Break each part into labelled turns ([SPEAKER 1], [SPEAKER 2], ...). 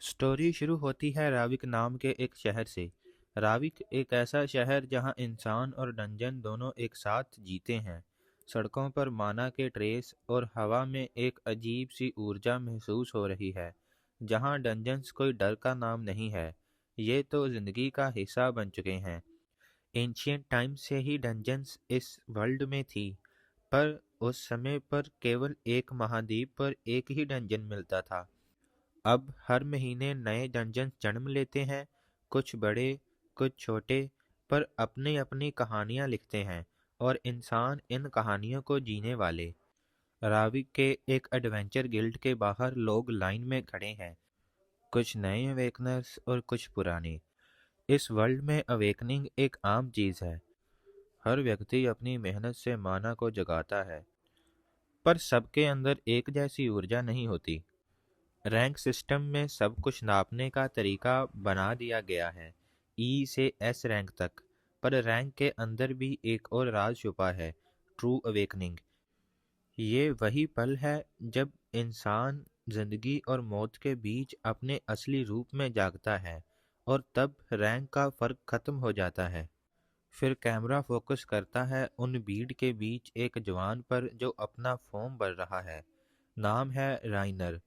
[SPEAKER 1] Story शुरू होती है राविक नाम के एक शहर से। राविक एक ऐसा शहर जहां इंसान और डंजन दोनों एक साथ जीते हैं। सड़कों पर माना के ट्रेस और हवा में एक अजीब सी ऊर्जा महसूस हो रही है। जहां डंजन्स कोई डर का नाम नहीं है, ये तो जिंदगी का हिस्सा बन चुके हैं। एंशियंट टाइम से ही डंजन्स इस वर्ल्ड में थी, पर उस समय पर केवल एक महाद्वीप पर एक ही डंजन मिलता था। अब हर महीने नए डंजन जन्म लेते हैं, कुछ बड़े, कुछ छोटे, पर अपनी अपनी कहानियां लिखते हैं और इंसान इन कहानियों को जीने वाले। राविक के एक एडवेंचर गिल्ड के बाहर लोग लाइन में खड़े हैं, कुछ नए अवेकनर्स और कुछ पुराने। इस वर्ल्ड में अवेकनिंग एक आम चीज है। हर व्यक्ति अपनी मेहनत से माना को जगाता है, पर सबके अंदर एक जैसी ऊर्जा नहीं होती। रैंक सिस्टम में सब कुछ नापने का तरीका बना दिया गया है, ई से एस रैंक तक। पर रैंक के अंदर भी एक और राज छुपा है, ट्रू अवेकनिंग। ये वही पल है जब इंसान जिंदगी और मौत के बीच अपने असली रूप में जागता है, और तब रैंक का फर्क खत्म हो जाता है। फिर कैमरा फोकस करता है उन भीड़ के बीच एक जवान पर जो अपना फॉर्म भर रहा है। नाम है राइनर।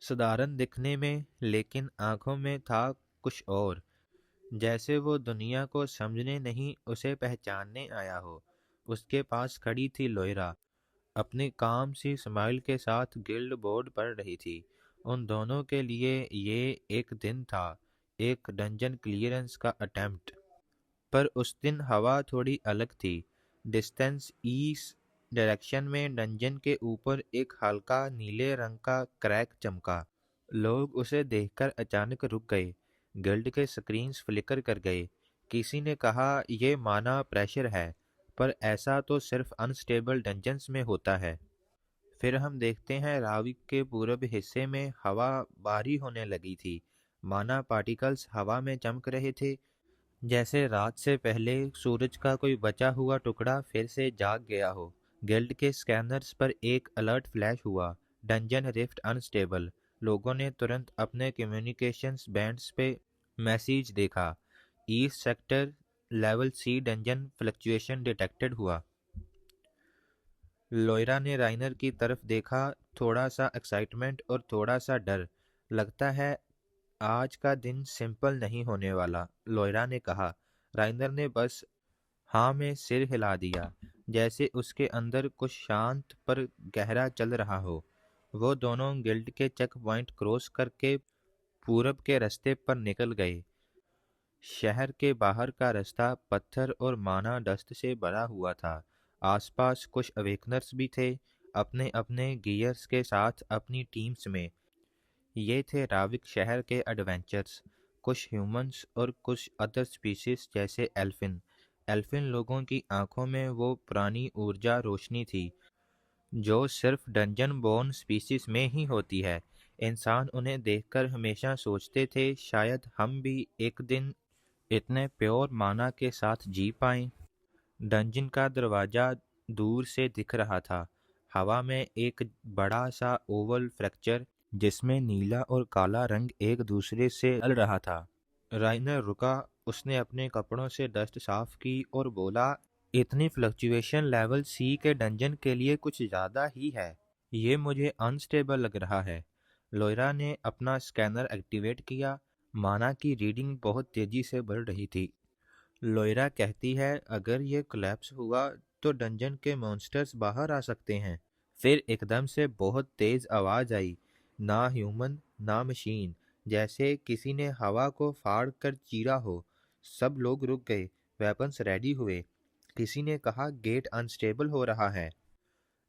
[SPEAKER 1] साधारण दिखने में, लेकिन आंखों में था कुछ और। जैसे वो दुनिया को समझने नहीं, उसे पहचानने आया हो। उसके पास खड़ी थी लोयरा, अपनी काम सी स्माइल के साथ गिल्ड बोर्ड पढ़ रही थी। उन दोनों के लिए ये एक दिन था, एक डंजन क्लियरेंस का अटेम्प्ट। पर उस दिन हवा थोड़ी अलग थी। डिस्टेंस ईस्ट डायरेक्शन में डंजन के ऊपर एक हल्का नीले रंग का क्रैक चमका। लोग उसे देखकर अचानक रुक गए। गिल्ड के स्क्रीन्स फ्लिकर कर गए। किसी ने कहा यह माना प्रेशर है, पर ऐसा तो सिर्फ अनस्टेबल डंजन्स में होता है। फिर हम देखते हैं राविक के पूरब हिस्से में हवा भारी होने लगी थी। माना पार्टिकल्स हवा में चमक रहे थे, जैसे रात से पहले सूरज का कोई बचा हुआ टुकड़ा फिर से जाग गया हो। गिल्ड के स्कैनर्स पर एक अलर्ट फ्लैश हुआ, डंजन रिफ्ट अनस्टेबल। लोगों ने तुरंत अपने कम्युनिकेशंस बैंड्स पे मैसेज देखा, ईस्ट सेक्टर लेवल सी डंजन फ्लक्चुएशन डिटेक्टेड हुआ। लोयरा ने राइनर की तरफ देखा, थोड़ा सा एक्साइटमेंट और थोड़ा सा डर। लगता है आज का दिन सिंपल नहीं होने वाला, लोयरा ने कहा। राइनर ने बस हाँ में सिर हिला दिया, जैसे उसके अंदर कुछ शांत पर गहरा चल रहा हो। वो दोनों गिल्ड के चेक पॉइंट क्रॉस करके पूरब के रास्ते पर निकल गए। शहर के बाहर का रास्ता पत्थर और माना डस्ट से भरा हुआ था। आसपास कुछ अवेकनर्स भी थे, अपने अपने गियर्स के साथ अपनी टीम्स में। ये थे राविक शहर के एडवेंचर्स, कुछ ह्यूमंस और कुछ अदर स्पीशीज जैसे एल्फिन। एल्फिन लोगों की आंखों में वो पुरानी ऊर्जा रोशनी थी जो सिर्फ डंजन बोर्न स्पीशीज में ही होती है। इंसान उन्हें देखकर हमेशा सोचते थे शायद हम भी एक दिन इतने प्योर माना के साथ जी पाएं। डंजन का दरवाजा दूर से दिख रहा था, हवा में एक बड़ा सा ओवल फ्रैक्चर जिसमें नीला और काला रंग एक दूसरे से जल रहा था। राइनर रुका, उसने अपने कपड़ों से डस्ट साफ की और बोला, इतनी फ्लक्चुएशन लेवल सी के डंजन के लिए कुछ ज़्यादा ही है। ये मुझे अनस्टेबल लग रहा है। लोयरा ने अपना स्कैनर एक्टिवेट किया। माना की रीडिंग बहुत तेजी से बढ़ रही थी। लोयरा कहती है अगर ये कोलैप्स हुआ तो डंजन के मॉन्स्टर्स बाहर आ सकते हैं। फिर एकदम से बहुत तेज आवाज आई, ना ह्यूमन ना मशीन, जैसे किसी ने हवा को फाड़ कर चीरा हो। सब लोग रुक गए, वेपन्स रेडी हुए। किसी ने कहा गेट अनस्टेबल हो रहा है।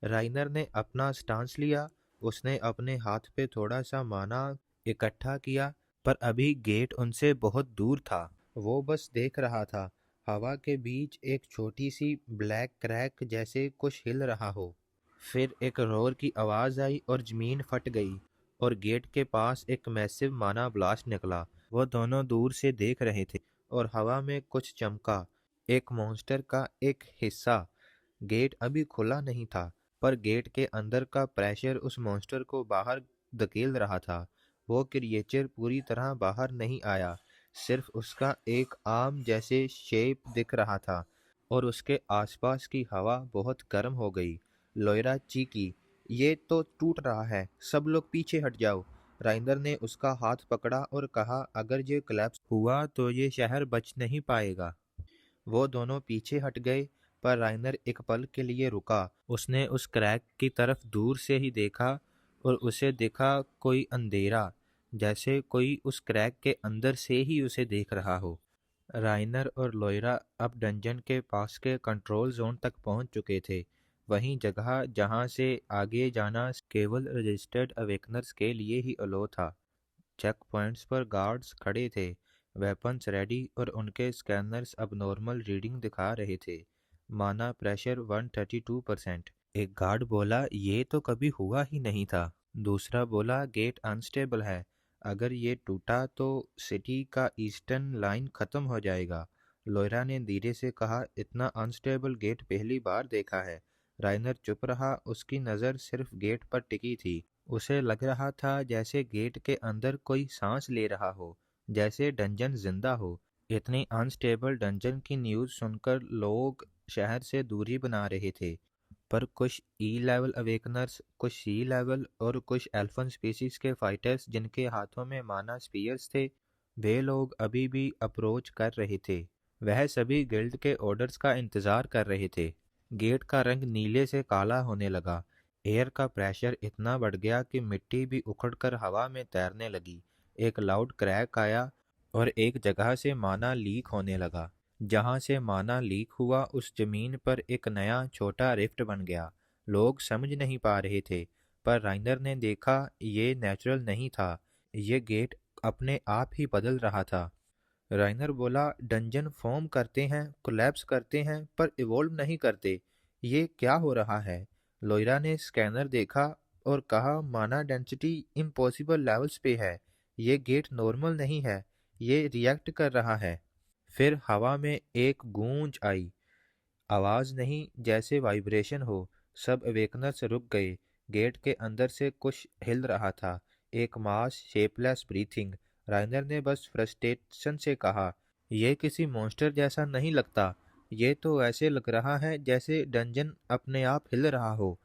[SPEAKER 1] राइनर ने अपना स्टांस लिया। उसने अपने हाथ पे थोड़ा सा माना इकट्ठा किया, पर अभी गेट उनसे बहुत दूर था। वो बस देख रहा था, हवा के बीच एक छोटी सी ब्लैक क्रैक जैसे कुछ हिल रहा हो। फिर एक रोर की आवाज आई और जमीन फट गई, और गेट के पास एक मैसिव माना ब्लास्ट निकला। वो दोनों दूर से देख रहे थे, और हवा में कुछ चमका, एक मॉन्स्टर का एक हिस्सा। गेट अभी खुला नहीं था, पर गेट के अंदर का प्रेशर उस मॉन्स्टर को बाहर धकेल रहा था। वो क्रिएचर पूरी तरह बाहर नहीं आया, सिर्फ उसका एक आर्म जैसे शेप दिख रहा था, और उसके आसपास की हवा बहुत गर्म हो गई। लॉयरा चीखी, ये तो टूट रहा है, सब लोग पीछे हट जाओ। राइनर ने उसका हाथ पकड़ा और कहा, अगर ये कोलैप्स हुआ तो ये शहर बच नहीं पाएगा। वो दोनों पीछे हट गए, पर राइनर एक पल के लिए रुका। उसने उस क्रैक की तरफ दूर से ही देखा, और उसे दिखा कोई अंधेरा, जैसे कोई उस क्रैक के अंदर से ही उसे देख रहा हो। राइनर और लॉयरा अब डंजन के पास के कंट्रोल जोन तक पहुंच चुके थे, वहीं जगह जहां से आगे जाना केवल रजिस्टर्ड अवेकनर्स के लिए ही अलो था। चेक पॉइंट्स पर गार्ड्स खड़े थे, वेपन्स रेडी, और उनके स्कैनर्स अब नॉर्मल रीडिंग दिखा रहे थे। माना प्रेशर 132%। एक गार्ड बोला, ये तो कभी हुआ ही नहीं था। दूसरा बोला, गेट अनस्टेबल है, अगर ये टूटा तो सिटी का ईस्टर्न लाइन खत्म हो जाएगा। लॉयरा ने धीरे से कहा, इतना अनस्टेबल गेट पहली बार देखा है। राइनर चुप रहा, उसकी नज़र सिर्फ गेट पर टिकी थी। उसे लग रहा था जैसे गेट के अंदर कोई सांस ले रहा हो, जैसे डंजन जिंदा हो। इतनी अनस्टेबल डंजन की न्यूज़ सुनकर लोग शहर से दूरी बना रहे थे, पर कुछ ई लेवल अवेकनर्स, कुछ सी लेवल और कुछ एल्फन स्पीसीज के फाइटर्स जिनके हाथों में माना स्पीयर्स थे, वे लोग अभी भी अप्रोच कर रहे थे। वह सभी गिल्ड के ऑर्डर्स का इंतजार कर रहे थे। गेट का रंग नीले से काला होने लगा। एयर का प्रेशर इतना बढ़ गया कि मिट्टी भी उखड़कर हवा में तैरने लगी। एक लाउड क्रैक आया और एक जगह से माना लीक होने लगा। जहां से माना लीक हुआ उस जमीन पर एक नया छोटा रिफ्ट बन गया। लोग समझ नहीं पा रहे थे, पर राइनर ने देखा ये नेचुरल नहीं था, ये गेट अपने आप ही बदल रहा था। राइनर बोला, डंजन फॉर्म करते हैं, कोलैप्स करते हैं, पर इवोल्व नहीं करते, ये क्या हो रहा है? लोयरा ने स्कैनर देखा और कहा, माना डेंसिटी इम्पॉसिबल लेवल्स पे है, ये गेट नॉर्मल नहीं है, ये रिएक्ट कर रहा है। फिर हवा में एक गूंज आई, आवाज नहीं, जैसे वाइब्रेशन हो। सब अवेकनर्स रुक गए। गेट के अंदर से कुछ हिल रहा था, एक मास शेपलेस ब्रीथिंग। राइनर ने बस फ्रस्ट्रेशन से कहा, यह किसी मॉन्स्टर जैसा नहीं लगता, ये तो ऐसे लग रहा है जैसे डंजन अपने आप हिल रहा हो।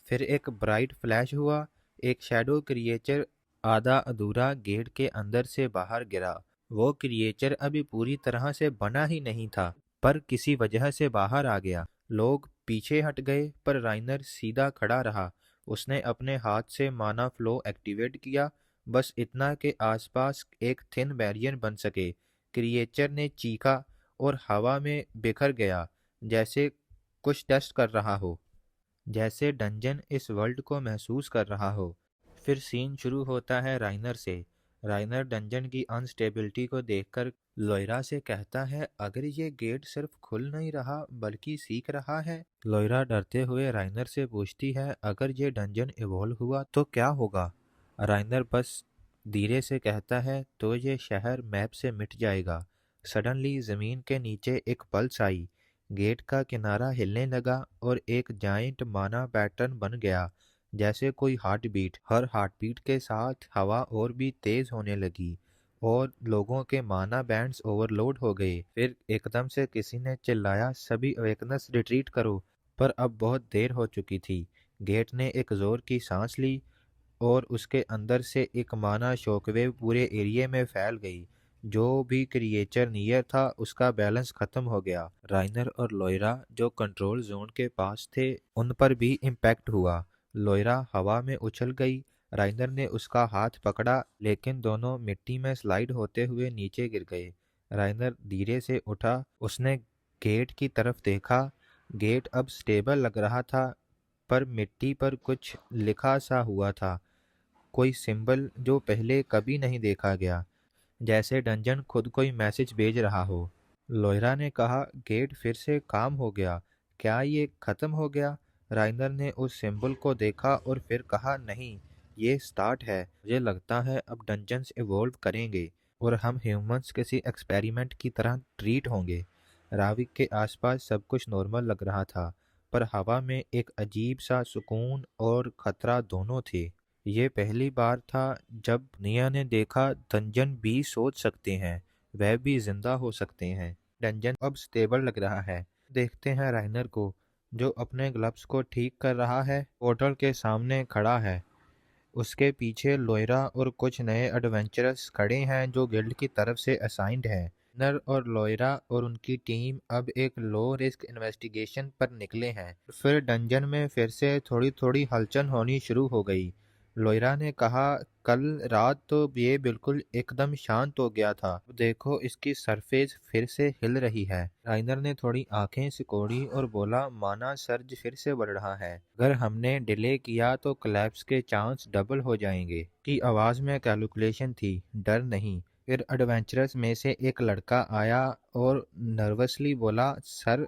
[SPEAKER 1] फिर एक ब्राइट फ्लैश हुआ, एक शैडो क्रिएचर आधा अधूरा गेट के अंदर से बाहर गिरा। वो क्रिएचर अभी पूरी तरह से बना ही नहीं था, पर किसी वजह से बाहर आ गया। लोग पीछे हट गए, पर राइनर सीधा खड़ा रहा। उसने अपने हाथ से माना फ्लो एक्टिवेट किया, बस इतना के आसपास एक थिन बैरियर बन सके। क्रिएचर ने चीखा और हवा में बिखर गया, जैसे कुछ टेस्ट कर रहा हो, जैसे डंजन इस वर्ल्ड को महसूस कर रहा हो। फिर सीन शुरू होता है राइनर से। राइनर डंजन की अनस्टेबिलिटी को देखकर लॉयरा से कहता है, अगर ये गेट सिर्फ खुल नहीं रहा बल्कि सीख रहा है। लॉयरा डरते हुए राइनर से पूछती है, अगर ये डंजन इवॉल्व हुआ तो क्या होगा? राइनर बस धीरे से कहता है, तो ये शहर मैप से मिट जाएगा। सडनली जमीन के नीचे एक पल्स आई, गेट का किनारा हिलने लगा और एक जाइंट माना पैटर्न बन गया, जैसे कोई हार्ट बीट। हर हार्ट बीट के साथ हवा और भी तेज होने लगी और लोगों के माना बैंड्स ओवरलोड हो गए। फिर एकदम से किसी ने चिल्लाया, सभी अवेकनर्स रिट्रीट करो, पर अब बहुत देर हो चुकी थी। गेट ने एक जोर की सांस ली और उसके अंदर से एक माना शॉकवेव पूरे एरिया में फैल गई। जो भी क्रिएचर नियर था उसका बैलेंस खत्म हो गया। राइनर और लॉयरा जो कंट्रोल जोन के पास थे उन पर भी इम्पैक्ट हुआ। लॉयरा हवा में उछल गई। राइनर ने उसका हाथ पकड़ा, लेकिन दोनों मिट्टी में स्लाइड होते हुए नीचे गिर गए। राइनर धीरे से उठा, उसने गेट की तरफ देखा। गेट अब स्टेबल लग रहा था, पर मिट्टी पर कुछ लिखा सा हुआ था, कोई सिंबल जो पहले कभी नहीं देखा गया, जैसे डंजन खुद कोई मैसेज भेज रहा हो। लॉयरा ने कहा, गेट फिर से काम हो गया, क्या ये खत्म हो गया? राइनर ने उस सिंबल को देखा और फिर कहा, नहीं, ये स्टार्ट है। मुझे लगता है अब डंजन्स इवॉल्व करेंगे और हम ह्यूमंस किसी एक्सपेरिमेंट की तरह ट्रीट होंगे। राविक के आसपास सब कुछ नॉर्मल लग रहा था, पर हवा में एक अजीब सा सुकून और खतरा दोनों थे। ये पहली बार था जब निया ने देखा डंजन भी सोच सकते हैं, वह भी जिंदा हो सकते हैं। डंजन अब स्टेबल लग रहा है। देखते हैं राइनर को, जो अपने ग्लव्स को ठीक कर रहा है, पोर्टल के सामने खड़ा है। उसके पीछे लोयरा और कुछ नए एडवेंचरर्स खड़े हैं जो गिल्ड की तरफ से असाइंड हैं। नर और लोयरा और उनकी टीम अब एक लो रिस्क इन्वेस्टिगेशन पर निकले हैं। फिर डंजन में फिर से थोड़ी थोड़ी हलचल होनी शुरू हो गई। लोयरा ने कहा, कल रात तो ये बिल्कुल एकदम शांत हो गया था, देखो इसकी सरफेस फिर से हिल रही है। राइनर ने थोड़ी आंखें सिकोड़ी और बोला, माना सर्ज फिर से बढ़ रहा है। अगर हमने डिले किया तो कोलैप्स के चांस डबल हो जाएंगे। की आवाज में कैलकुलेशन थी, डर नहीं। फिर एडवेंचरर्स में से एक लड़का आया और नर्वसली बोला, सर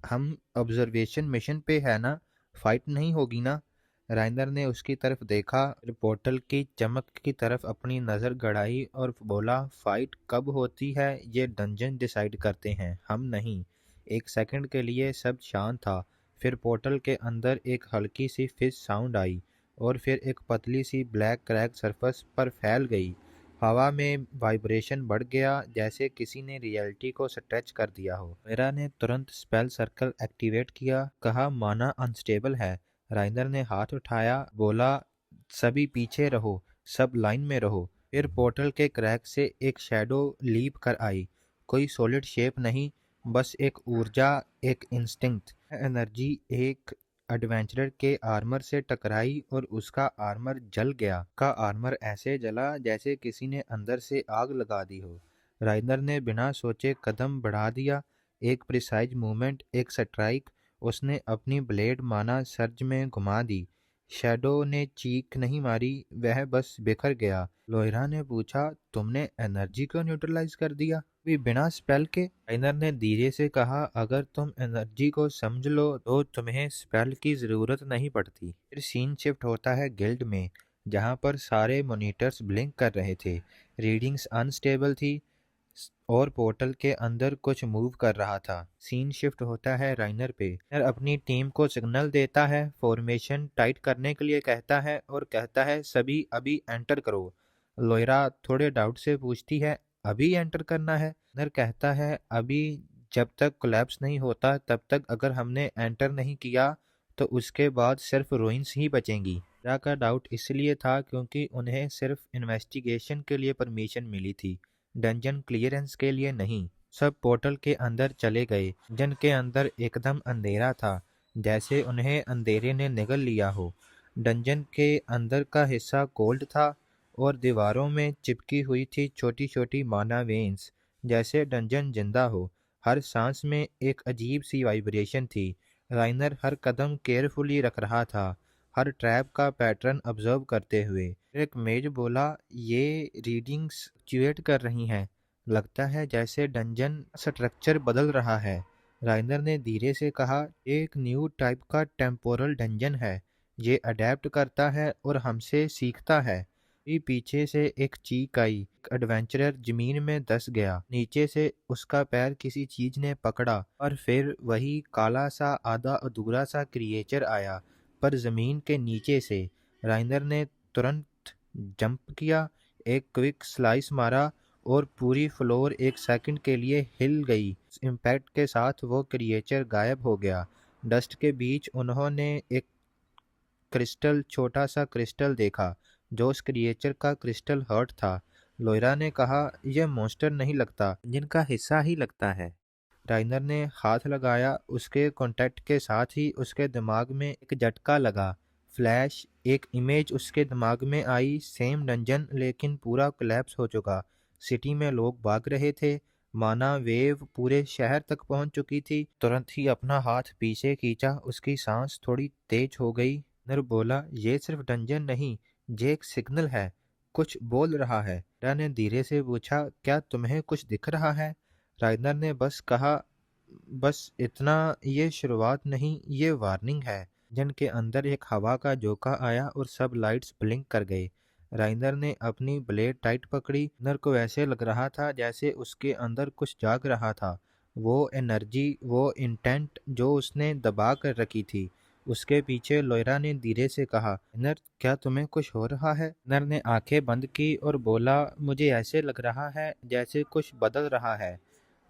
[SPEAKER 1] हम ऑब्जर्वेशन मिशन पे है ना, फाइट नहीं होगी ना। राइनर ने उसकी तरफ देखा, पोर्टल की चमक की तरफ अपनी नज़र गड़ाई और बोला, फाइट कब होती है ये डंजन डिसाइड करते हैं, हम नहीं। एक सेकंड के लिए सब शांत था। फिर पोर्टल के अंदर एक हल्की सी फिश साउंड आई और फिर एक पतली सी ब्लैक क्रैक सरफेस पर फैल गई। हवा में वाइब्रेशन बढ़ गया, जैसे किसी ने रियलिटी को स्ट्रेच कर दिया हो। मेरा ने तुरंत स्पेल सर्कल एक्टिवेट किया, कहा माना अनस्टेबल है। राइनर ने हाथ उठाया, बोला, सभी पीछे रहो, सब लाइन में रहो। फिर पोर्टल के क्रैक से एक शैडो लीप कर आई। कोई सॉलिड शेप नहीं, बस एक ऊर्जा, एक इंस्टिंक्ट एनर्जी एक एडवेंचरर के आर्मर से टकराई और उसका आर्मर जल गया। का आर्मर ऐसे जला जैसे किसी ने अंदर से आग लगा दी हो। राइनर ने बिना सोचे कदम बढ़ा दिया। एक प्रिसाइज मूवमेंट, एक स्ट्राइक। उसने अपनी ब्लेड माना सर्ज में घुमा दी। शैडो ने चीख नहीं मारी, वह बस बिखर गया। लोयरा ने पूछा, तुमने एनर्जी को न्यूट्रलाइज कर दिया, भी बिना स्पेल के? राइनर ने धीरे से कहा, अगर तुम एनर्जी को समझ लो तो तुम्हें स्पेल की जरूरत नहीं पड़ती। फिर सीन शिफ्ट होता है गिल्ड में, जहाँ पर सारे मॉनिटर्स ब्लिंक कर रहे थे। रीडिंग्स अनस्टेबल थी और पोर्टल के अंदर कुछ मूव कर रहा था। सीन शिफ्ट होता है राइनर पे। राइनर अपनी टीम को सिग्नल देता है, फॉर्मेशन टाइट करने के लिए कहता है और कहता है, सभी अभी एंटर करो। लोयरा थोड़े डाउट से पूछती है, अभी एंटर करना है? राइनर कहता है, अभी, जब तक कोलैप्स नहीं होता तब तक। अगर हमने एंटर नहीं किया तो उसके बाद सिर्फ रूइंस ही बचेंगी। लोयरा का डाउट इसलिए था क्योंकि उन्हें सिर्फ इन्वेस्टिगेशन के लिए परमिशन मिली थी, डंजन क्लियरेंस के लिए नहीं। सब पोर्टल के अंदर चले गए। डंजन के अंदर एकदम अंधेरा था, जैसे उन्हें अंधेरे ने निगल लिया हो। डंजन के अंदर का हिस्सा कोल्ड था और दीवारों में चिपकी हुई थी छोटी छोटी माना वेन्स, जैसे डंजन जिंदा हो। हर सांस में एक अजीब सी वाइब्रेशन थी। राइनर हर कदम केयरफुली रख रहा था, हर ट्रैप का पैटर्न ऑब्जर्व करते हुए। एक मेज बोला, ये रीडिंग्स फ्लक्चुएट कर रही हैं, लगता है जैसे डंजन स्ट्रक्चर बदल रहा है। राइनर ने धीरे से कहा, एक न्यू टाइप का टेम्पोरल डंजन है, ये अडेप्ट करता है और हमसे सीखता है। भी पीछे से एक चीख आई। एक एडवेंचरर जमीन में धंस गया। नीचे से उसका पैर किसी चीज ने पकड़ा और फिर वही काला सा आधा अधूरा सा क्रिएचर आया, पर जमीन के नीचे से। राइनर ने तुरंत जंप किया, एक क्विक स्लाइस मारा और पूरी फ्लोर एक सेकंड के लिए हिल गई। इस इम्पैक्ट के साथ वो क्रिएचर गायब हो गया। डस्ट के बीच उन्होंने एक क्रिस्टल, छोटा सा क्रिस्टल देखा, जो उस क्रिएचर का क्रिस्टल हर्ट था। लोयरा ने कहा, यह मॉन्स्टर नहीं लगता, जिनका हिस्सा ही लगता है। राइनर ने हाथ लगाया, उसके कांटेक्ट के साथ ही उसके दिमाग में एक झटका लगा। फ्लैश, एक इमेज उसके दिमाग में आई, सेम डंजन लेकिन पूरा कोलैप्स हो चुका। सिटी में लोग भाग रहे थे, माना वेव पूरे शहर तक पहुंच चुकी थी। तुरंत ही अपना हाथ पीछे खींचा, उसकी सांस थोड़ी तेज हो गई। नर बोला, ये सिर्फ डंजन नहीं, ये एक सिग्नल है, कुछ बोल रहा है। रा ने धीरे से पूछा, क्या तुम्हें कुछ दिख रहा है? राइनर ने बस कहा, बस इतना, ये शुरुआत नहीं, ये वार्निंग है। जन के अंदर एक हवा का झोंका आया और सब लाइट्स ब्लिंक कर गए। राइनर ने अपनी ब्लेड टाइट पकड़ी। नर को ऐसे लग रहा था जैसे उसके अंदर कुछ जाग रहा था, वो एनर्जी, वो इंटेंट जो उसने दबा कर रखी थी। उसके पीछे लोयरा ने धीरे से कहा, नर, क्या तुम्हें कुछ हो रहा है? नर ने आंखें बंद की और बोला, मुझे ऐसे लग रहा है जैसे कुछ बदल रहा है।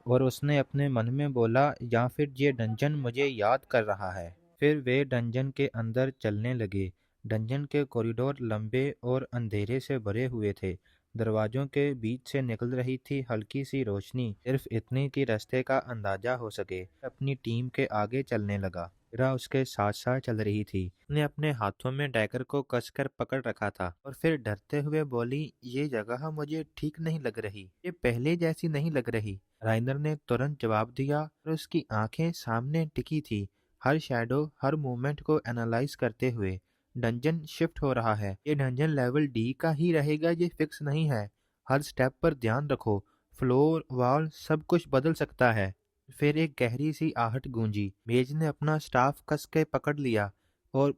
[SPEAKER 1] और उसने अपने मन में बोला, या फिर ये डंजन मुझे याद कर रहा है। फिर वे डंजन के अंदर चलने लगे। डंजन के कॉरिडोर लंबे और अंधेरे से भरे हुए थे। दरवाजों के बीच से निकल रही थी हल्की सी रोशनी, सिर्फ इतनी कि रास्ते का अंदाजा हो सके। अपनी टीम के आगे चलने लगा। मीरा उसके साथ साथ चल रही थी। उसने अपने हाथों में डैगर को कसकर पकड़ रखा था और फिर डरते हुए बोली, ये जगह मुझे ठीक नहीं लग रही, ये पहले जैसी नहीं लग रही। राइनर ने तुरंत जवाब दिया और उसकी आंखें सामने टिकी थी, हर शैडो, हर मूवमेंट को एनालाइज करते हुए। डंजन शिफ्ट हो रहा है। ये डंजन लेवल डी का ही रहेगा, ये फिक्स नहीं है। हर स्टेप पर ध्यान रखो, फ्लोर, वॉल, सब कुछ बदल सकता है। फिर एक गहरी सी आहट गूंजी। मेज ने अपना स्टाफ कस के पकड़ लिया और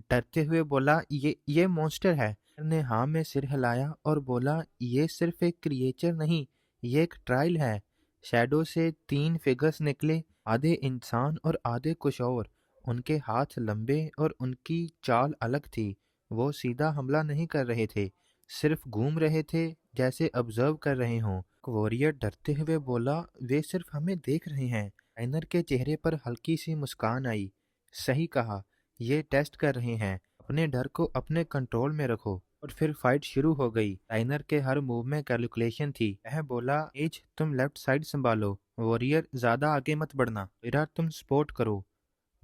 [SPEAKER 1] डरते हुए बोला, ये मॉन्स्टर है। ने हाँ में सिर हिलाया और बोला, ये सिर्फ एक क्रिएचर नहीं, ये एक ट्रायल है। शैडो से 3 फिगर्स निकले, आधे इंसान और आधे कुछ और। उनके हाथ लंबे और उनकी चाल अलग थी। वो सीधा हमला नहीं कर रहे थे, सिर्फ घूम रहे थे, जैसे ऑब्जर्व कर रहे हों। वॉरियर डरते हुए बोला, वे सिर्फ हमें देख रहे हैं। राइनर के चेहरे पर हल्की सी मुस्कान आई। सही कहा, ये टेस्ट कर रहे हैं। अपने डर को अपने कंट्रोल में रखो। और फिर फाइट शुरू हो गई। राइनर के हर मूव में कैलकुलेशन थी। वह बोला, एज, तुम लेफ्ट साइड संभालो। वॉरियर, ज्यादा आगे मत बढ़ना। मेरा, तुम सपोर्ट करो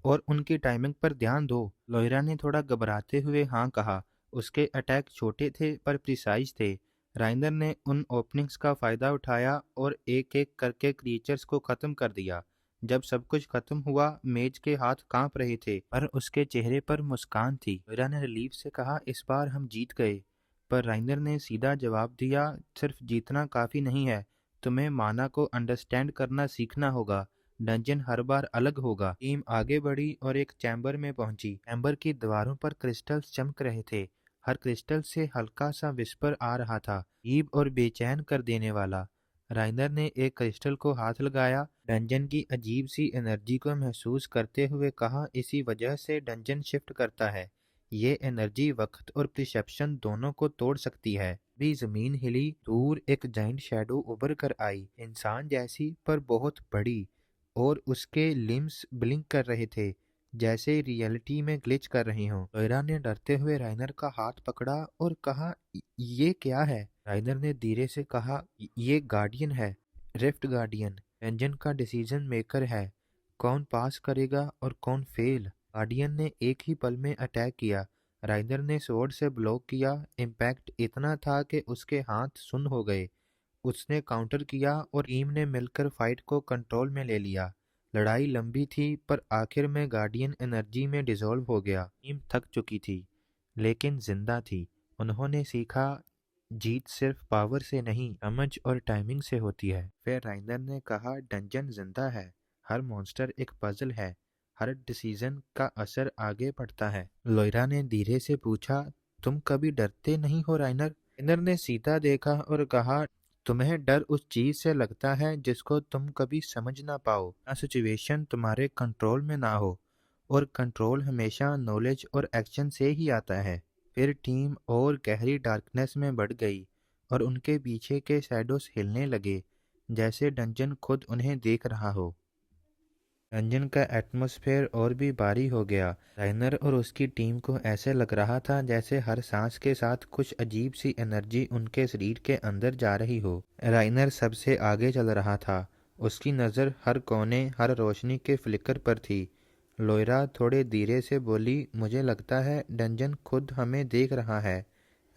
[SPEAKER 1] और उनकी टाइमिंग पर ध्यान दो। लोयरा ने थोड़ा घबराते हुए हाँ कहा। उसके अटैक छोटे थे पर प्रिसाइज थे। राइनर ने उन ओपनिंग्स का फायदा उठाया और एक एक करके क्रिएचर्स को खत्म कर दिया। जब सब कुछ खत्म हुआ, मेज के हाथ कांप रहे थे पर उसके चेहरे पर मुस्कान थी। लोयरा ने रिलीफ से कहा, इस बार हम जीत गए। पर राइनर ने सीधा जवाब दिया, सिर्फ जीतना काफी नहीं है, तुम्हें माना को अंडरस्टैंड करना सीखना होगा। डंजन हर बार अलग होगा। टीम आगे बढ़ी और एक चैम्बर में पहुंची। चैम्बर की दीवारों पर क्रिस्टल्स चमक रहे थे। हर क्रिस्टल से हल्का सा विस्पर आ रहा था, अजीब और बेचैन कर देने वाला। राइनर ने एक क्रिस्टल को हाथ लगाया, डंजन की अजीब सी एनर्जी को महसूस करते हुए कहा, इसी वजह से डंजन शिफ्ट करता है। ये एनर्जी वक्त और परसेप्शन दोनों को तोड़ सकती है। भी जमीन हिली, दूर एक जाइंट शैडो उभर कर आई, इंसान जैसी पर बहुत बड़ी, और उसके लिम्स ब्लिंक कर रहे थे, जैसे रियलिटी में ग्लिच कर रहे हों। लोयरा ने डरते हुए राइनर का हाथ पकड़ा और कहा, ये क्या है?" राइनर ने धीरे से कहा, ये गार्डियन है, रिफ्ट गार्डियन। एंजन का डिसीजन मेकर है, कौन पास करेगा और कौन फेल। गार्डियन ने एक ही पल में अटैक किया। राइनर ने स्वॉर्ड से ब्लॉक किया। इम्पैक्ट इतना था कि उसके हाथ सुन्न हो गए। उसने काउंटर किया और टीम ने मिलकर फाइट को कंट्रोल में ले लिया। लड़ाई लंबी थी पर आखिर में गार्डियन एनर्जी में डिसॉल्व हो गया। टीम थक चुकी थी लेकिन जिंदा थी। उन्होंने सीखा, जीत सिर्फ पावर से नहीं, समझ और टाइमिंग से होती है। फिर राइनर ने कहा, डंजन जिंदा है, हर मॉन्स्टर एक पजल है, हर डिसीजन का असर आगे पड़ता है। लोयरा ने धीरे से पूछा, तुम कभी डरते नहीं हो राइनर? राइनर ने सीधा देखा और कहा, तुम्हें डर उस चीज से लगता है जिसको तुम कभी समझ ना पाओ, ना सिचुएशन तुम्हारे कंट्रोल में ना हो, और कंट्रोल हमेशा नॉलेज और एक्शन से ही आता है। फिर टीम और गहरी डार्कनेस में बढ़ गई और उनके पीछे के शैडोज हिलने लगे, जैसे डंजन खुद उन्हें देख रहा हो। रंजन का एटमॉस्फेयर और भी भारी हो गया। राइनर और उसकी टीम को ऐसे लग रहा था जैसे हर सांस के साथ कुछ अजीब सी एनर्जी उनके शरीर के अंदर जा रही हो। राइनर सबसे आगे चल रहा था। उसकी नज़र हर कोने, हर रोशनी के फ्लिकर पर थी। लोयरा थोड़े धीरे से बोली, मुझे लगता है डंजन खुद हमें देख रहा है।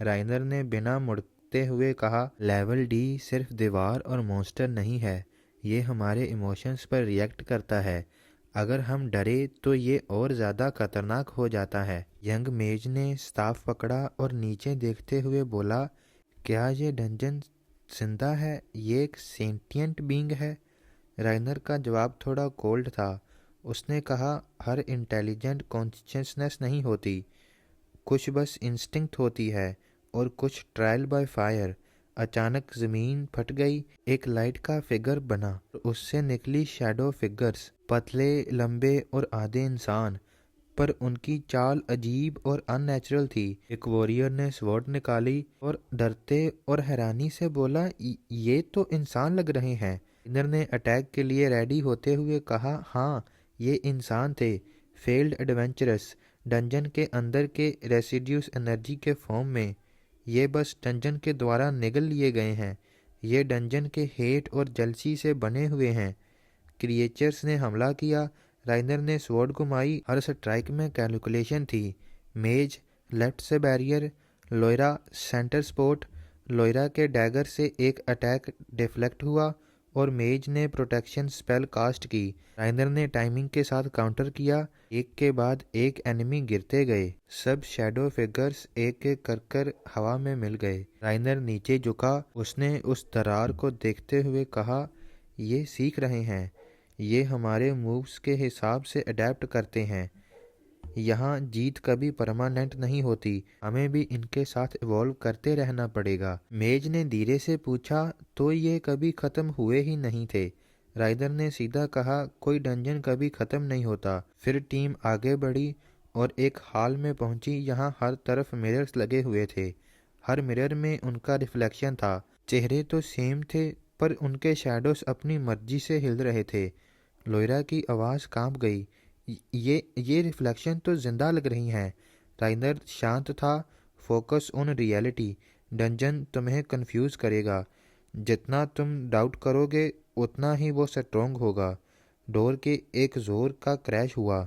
[SPEAKER 1] राइनर ने बिना मुड़ते हुए कहा, लेवल डी सिर्फ दीवार और मॉन्स्टर नहीं है, ये हमारे इमोशंस पर रिएक्ट करता है। अगर हम डरे तो ये और ज़्यादा खतरनाक हो जाता है। यंग मेज ने स्टाफ पकड़ा और नीचे देखते हुए बोला, क्या ये डंजन जिंदा है? ये एक सेंटिएंट बीइंग है? राइनर का जवाब थोड़ा कोल्ड था। उसने कहा, हर इंटेलिजेंट कॉन्शियसनेस नहीं होती, कुछ बस इंस्टिंक्ट होती है और कुछ ट्रायल बाय फायर। अचानक जमीन फट गई, एक लाइट का फिगर बना, उससे निकली शैडो फिगर्स, पतले, लंबे और आधे इंसान। पर उनकी चाल अजीब और अननेचुरल थी। एक वॉरियर ने स्वॉर्ड निकाली और डरते और हैरानी से बोला, ये तो इंसान लग रहे हैं। इनर ने अटैक के लिए रेडी होते हुए कहा, हाँ, ये इंसान थे, फेल्ड एडवेंचरस, डंजन के अंदर के रेसिड्यूस एनर्जी के फॉर्म में। ये बस डंजन के द्वारा निगल लिए गए हैं। ये डंजन के हेट और जलसी से बने हुए हैं। क्रिएचर्स ने हमला किया। राइनर ने स्वॉर्ड घुमाई। हर स्ट्राइक में कैलकुलेशन थी। मेज लेफ्ट से बैरियर, लोयरा सेंटर स्पॉट। लोयरा के डैगर से एक अटैक डिफ्लेक्ट हुआ और मेज ने प्रोटेक्शन स्पेल कास्ट की। राइनर ने टाइमिंग के साथ काउंटर किया। एक के बाद एक एनिमी गिरते गए। सब शैडो फिगर्स एक एक कर हवा में मिल गए। राइनर नीचे झुका। उसने उस दरार को देखते हुए कहा, ये सीख रहे हैं। ये हमारे मूव्स के हिसाब से अडेप्ट करते हैं। यहाँ जीत कभी परमानेंट नहीं होती। हमें भी इनके साथ इवॉल्व करते रहना पड़ेगा। मेज ने धीरे से पूछा, तो ये कभी खत्म हुए ही नहीं थे? राइडर ने सीधा कहा, कोई डंजन कभी खत्म नहीं होता। फिर टीम आगे बढ़ी और एक हॉल में पहुंची। यहाँ हर तरफ मिरर्स लगे हुए थे। हर मिरर में उनका रिफ्लेक्शन था। चेहरे तो सेम थे, पर उनके शैडोज अपनी मर्जी से हिल रहे थे। लोयरा की आवाज़ कांप गई। ये रिफ्लेक्शन तो जिंदा लग रही हैं। राइनर शांत था। Focus on reality. डंजन तुम्हें कंफ्यूज करेगा। जितना तुम डाउट करोगे उतना ही वो स्ट्रोंग होगा। डोर के एक जोर का क्रैश हुआ।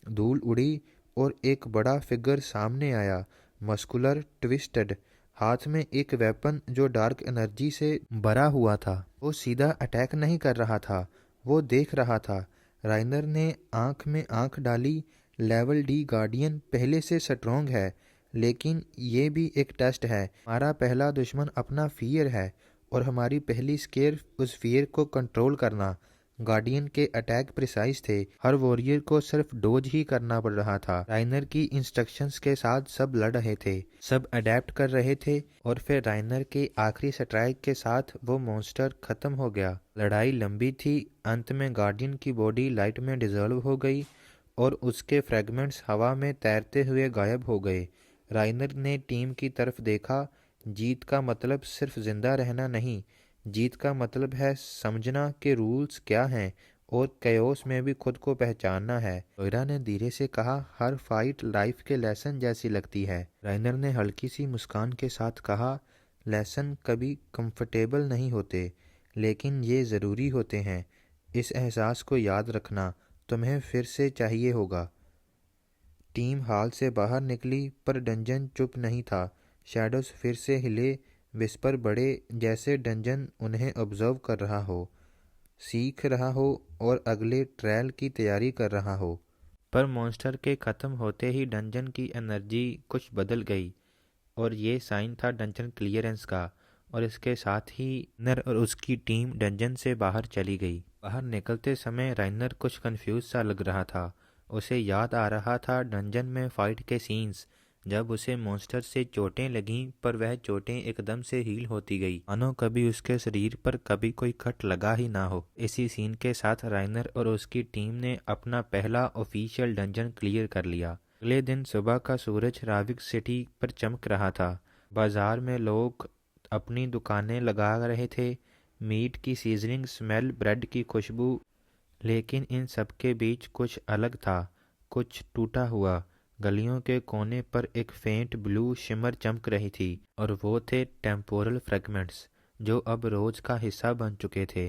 [SPEAKER 1] धूल उड़ी और एक बड़ा फिगर सामने आया। मस्कुलर, ट्विस्टेड, हाथ में एक वेपन जो डार्क एनर्जी से भरा हुआ था। वो सीधा अटैक नहीं कर रहा था, वो देख रहा था। राइनर ने आंख में आंख डाली। लेवल डी गार्डियन पहले से स्ट्रोंग है, लेकिन ये भी एक टेस्ट है। हमारा पहला दुश्मन अपना फियर है और हमारी पहली स्केयर उस फियर को कंट्रोल करना। गार्डियन के अटैक प्रिसाइज थे। हर वॉरियर को सिर्फ डोज ही करना पड़ रहा था। राइनर की इंस्ट्रक्शंस के साथ सब लड़ रहे थे, सब अडेप्ट कर रहे थे। और फिर राइनर के आखिरी स्ट्राइक के साथ वो मॉन्स्टर खत्म हो गया। लड़ाई लंबी थी। अंत में गार्डियन की बॉडी लाइट में डिसॉल्व हो गई और उसके फ्रेगमेंट्स हवा में तैरते हुए गायब हो गए। राइनर ने टीम की तरफ देखा। जीत का मतलब सिर्फ जिंदा रहना नहीं, जीत का मतलब है समझना कि रूल्स क्या हैं और कयोस में भी खुद को पहचानना है। लोयरा ने धीरे से कहा, हर फाइट लाइफ के लेसन जैसी लगती है। राइनर ने हल्की सी मुस्कान के साथ कहा, लेसन कभी कंफर्टेबल नहीं होते, लेकिन ये ज़रूरी होते हैं। इस एहसास को याद रखना तुम्हें फिर से चाहिए होगा। टीम हॉल से बाहर निकली, पर डंजन चुप नहीं था। शैडोज फिर से हिले। विस्पर बढ़े, जैसे डंजन उन्हें ऑब्जर्व कर रहा हो, सीख रहा हो और अगले ट्रायल की तैयारी कर रहा हो। पर मॉन्स्टर के ख़त्म होते ही डंजन की एनर्जी कुछ बदल गई और ये साइन था डंजन क्लियरेंस का। और इसके साथ ही राइनर और उसकी टीम डंजन से बाहर चली गई। बाहर निकलते समय राइनर कुछ कंफ्यूज सा लग रहा था। उसे याद आ रहा था डंजन में फाइट के सीन्स, जब उसे मॉन्स्टर से चोटें लगीं, पर वह चोटें एकदम से हील होती गई, मानो कभी उसके शरीर पर कभी कोई कट लगा ही ना हो। इसी सीन के साथ राइनर और उसकी टीम ने अपना पहला ऑफिशियल डंजन क्लियर कर लिया। अगले दिन सुबह का सूरज राविक सिटी पर चमक रहा था। बाजार में लोग अपनी दुकानें लगा रहे थे। मीट की सीजनिंग स्मेल, ब्रेड की खुशबू। लेकिन इन सब के बीच कुछ अलग था, कुछ टूटा हुआ। गलियों के कोने पर एक फेंट ब्लू शिमर चमक रही थी और वो थे टेम्पोरल फ्रेगमेंट्स, जो अब रोज का हिस्सा बन चुके थे।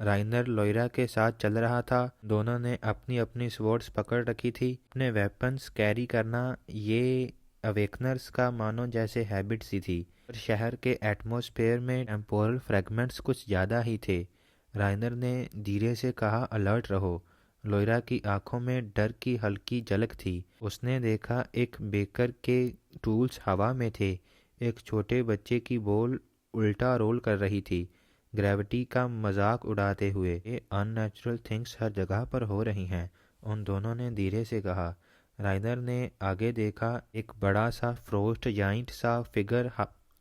[SPEAKER 1] राइनर लोयरा के साथ चल रहा था। दोनों ने अपनी अपनी स्वॉर्ड्स पकड़ रखी थी। अपने वेपन्स कैरी करना ये अवेकनर्स का मानो जैसे हैबिट सी थी। पर शहर के एटमॉस्फेयर में टेम्पोरल फ्रेगमेंट्स कुछ ज़्यादा ही थे। राइनर ने धीरे से कहा, अलर्ट रहो। लोयरा की आंखों में डर की हल्की झलक थी। उसने देखा एक बेकर के टूल्स हवा में थे। एक छोटे बच्चे की बॉल उल्टा रोल कर रही थी, ग्रेविटी का मजाक उड़ाते हुए। ये अननेचुरल थिंग्स हर जगह पर हो रही हैं, उन दोनों ने धीरे से कहा। राइनर ने आगे देखा। एक बड़ा सा फ्रोस्ट जाइंट सा फिगर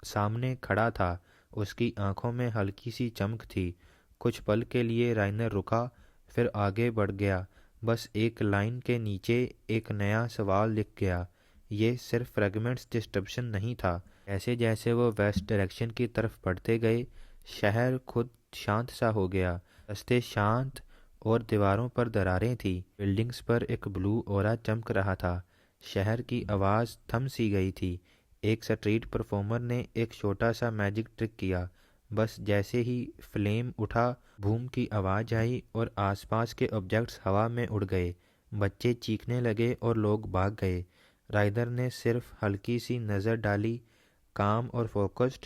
[SPEAKER 1] सामने खड़ा था। उसकी आंखों में हल्की सी चमक थी। कुछ पल के लिए राइनर रुका, फिर आगे बढ़ गया। बस एक लाइन के नीचे एक नया सवाल लिख गया। ये सिर्फ फ्रेगमेंट्स डिस्ट्रप्शन नहीं था। जैसे जैसे वो वेस्ट डायरेक्शन की तरफ बढ़ते गए, शहर खुद शांत सा हो गया। रास्ते शांत और दीवारों पर दरारें थी। बिल्डिंग्स पर एक ब्लू ऑरा चमक रहा था। शहर की आवाज़ थम सी गई थी। एक स्ट्रीट परफॉर्मर ने एक छोटा सा मैजिक ट्रिक किया। बस जैसे ही फ्लेम उठा, बूम की आवाज़ आई और आसपास के ऑब्जेक्ट्स हवा में उड़ गए। बच्चे चीखने लगे और लोग भाग गए। राइडर ने सिर्फ हल्की सी नज़र डाली। काम और फोकस्ड,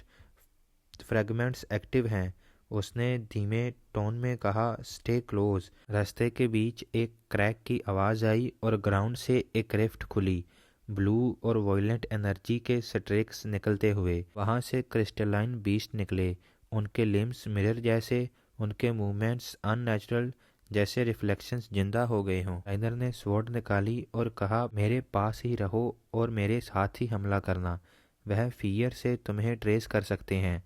[SPEAKER 1] फ्रेगमेंट्स एक्टिव हैं। उसने धीमे टोन में कहा, स्टे क्लोज। रास्ते के बीच एक क्रैक की आवाज़ आई और ग्राउंड से एक रिफ्ट खुली। ब्लू और वॉयलेंट एनर्जी के स्ट्रेक्स निकलते हुए वहाँ से क्रिस्टलाइन बीस्ट निकले। उनके लिम्स मिरर जैसे, उनके मूवमेंट्स अननेचुरल, जैसे रिफ्लेक्शंस जिंदा हो गए हों। राइडर ने स्वॉर्ड निकाली और कहा, मेरे पास ही रहो और मेरे साथ ही हमला करना। वह फियर से तुम्हें ट्रेस कर सकते हैं।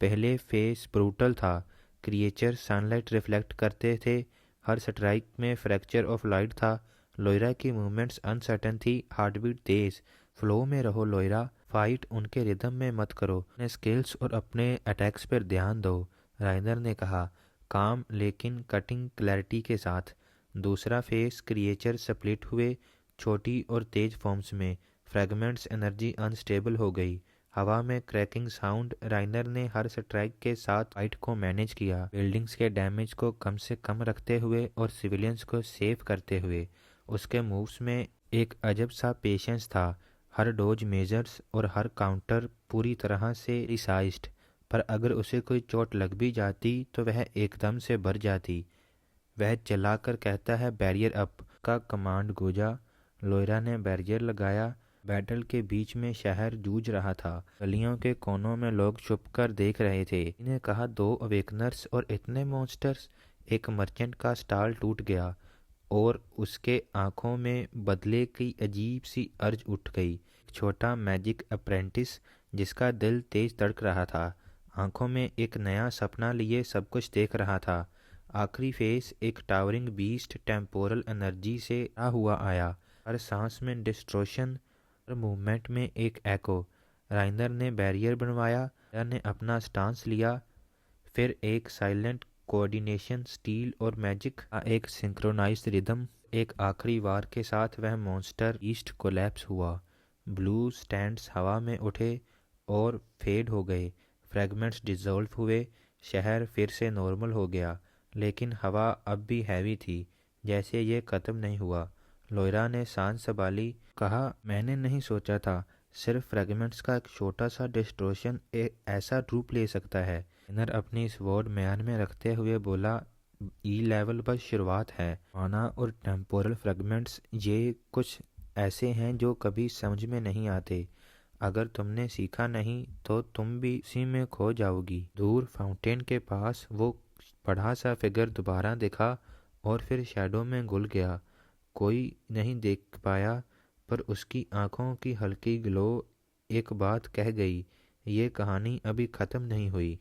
[SPEAKER 1] पहले फेस ब्रूटल था। क्रिएचर सनलाइट रिफ्लेक्ट करते थे। हर स्ट्राइक में फ्रैक्चर ऑफ लाइट था। लोयरा की मूवमेंट्स अनसर्टन थी, हार्टबीट तेज। फ्लो में रहो लोयरा, फाइट उनके रिदम में मत करो। अपने स्किल्स और अपने अटैक्स पर ध्यान दो, राइनर ने कहा, काम लेकिन कटिंग क्लैरिटी के साथ। दूसरा फेस क्रिएचर स्प्लिट हुए, छोटी और तेज फॉर्म्स में। फ्रेगमेंट्स एनर्जी अनस्टेबल हो गई। हवा में क्रैकिंग साउंड। राइनर ने हर स्ट्राइक के साथ फाइट को मैनेज किया, बिल्डिंग्स के डैमेज को कम से कम रखते हुए और सिविलियंस को सेव करते हुए। उसके मूव्स में एक अजब सा पेशेंस था। हर डोज मेजर्स और हर काउंटर पूरी तरह से रिसाइज्ड। पर अगर उसे कोई चोट लग भी जाती तो वह एकदम से भर जाती। वह चलाकर कहता है, बैरियर अप का कमांड गूंजा। लोयरा ने बैरियर लगाया। बैटल के बीच में शहर जूझ रहा था। गलियों के कोनों में लोग छुपकर देख रहे थे। इन्हें कहा, दो अवेकनर्स और इतने मॉन्स्टर्स। एक मर्चेंट का स्टाल टूट गया और उसके आंखों में बदले की अजीब सी अर्ज उठ गई। एक छोटा मैजिक अप्रेंटिस जिसका दिल तेज धड़क रहा था, आंखों में एक नया सपना लिए सब कुछ देख रहा था। आखिरी फेस एक टावरिंग बीस्ट टेम्पोरल एनर्जी से आ हुआ आया। हर सांस में डिस्ट्रोशन, हर मूवमेंट में एक एको। राइनर ने बैरियर बनवाया। राइनर ने अपना स्टांस लिया। फिर एक साइलेंट कोऑर्डिनेशन, स्टील और मैजिक का एक सिंक्रोनाइज्ड रिदम। एक आखिरी वार के साथ वह मॉन्स्टर ईस्ट कोलैप्स हुआ। ब्लू स्टैंड्स हवा में उठे और फेड हो गए। फ्रेगमेंट्स डिसॉल्व हुए। शहर फिर से नॉर्मल हो गया, लेकिन हवा अब भी हैवी थी, जैसे ये ख़त्म नहीं हुआ। लोयरा ने सांस संभाली, कहा, मैंने नहीं सोचा था सिर्फ फ्रेगमेंट्स का एक छोटा सा डिस्टोर्शन ऐसा रूप ले सकता है। इनर अपनी स्वॉर्ड म्यान में रखते हुए बोला, ई लेवल बस शुरुआत है। माना और टेम्पोरल फ्रेगमेंट्स ये कुछ ऐसे हैं जो कभी समझ में नहीं आते। अगर तुमने सीखा नहीं तो तुम भी इसी में खो जाओगी। दूर फाउंटेन के पास वो बड़ा सा फिगर दोबारा दिखा और फिर शैडो में घुल गया। कोई नहीं देख पाया, पर उसकी आंखों की हल्की ग्लो एक बात कह गई, ये कहानी अभी ख़त्म नहीं हुई।